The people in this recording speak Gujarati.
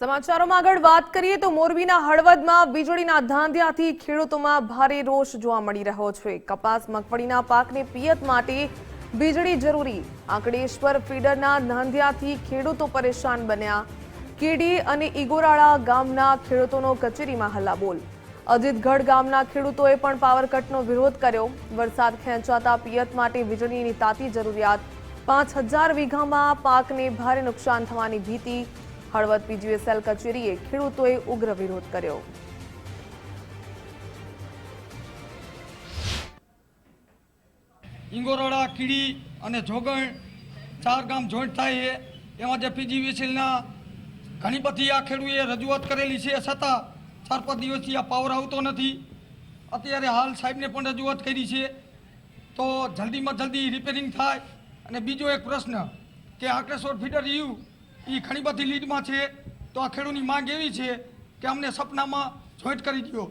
સમાચારોમાં આગળ વાત કરીએ તો મોરબીના હળવદમાં વીજળીના ધાંધિયાથી ખેડૂતોમાં ભારે રોષ જોવા મળી રહ્યો છે। કપાસ મગફળીના પાકને પિયત માટે વીજળી જરૂરી। આંકડેશ્વર ફીડરના ધાંધિયાથી ખેડૂતો પરેશાન બન્યા। કેડી અને ઈગોરાળા ગામના ખેડૂતોનો કચેરીમાં હલ્લાબોલ। અજીતગઢ ગામના ખેડૂતોએ પણ પાવર કટનો વિરોધ કર્યો। વરસાદ ખેંચાતા પિયત માટે વીજળીની તાતી જરૂરિયાત। 5000 વીઘામાં પાકને ભારે નુકસાન થવાની ભીતિ। હળવદ પીજીવીસીએલ કચેરીએ ખેડૂતોએ ઉગ્ર વિરોધ કર્યો। ઈંગોરાળા, કીડી અને જોગણ 4 ગામ જોઈન્ટ થાય છે। એમાં જે પીજીવીસીએલના ઘણી બધી આ ખેડૂએ રજૂઆત કરેલી છે, છતાં 4-5 દિવસથી આ પાવર આવતો નથી। અત્યારે હાલ સાહેબને પણ રજૂઆત કરી છે તો જલ્દીમાં જલ્દી રિપેરિંગ થાય। અને બીજો એક પ્રશ્ન કે આંકડેશ્વર ફીડર યુ એ ઘણી બધી લીડમાં છે, તો આ ખેડૂતની માંગ એવી છે કે અમને સપનામાં જોઈન્ટ કરી દો।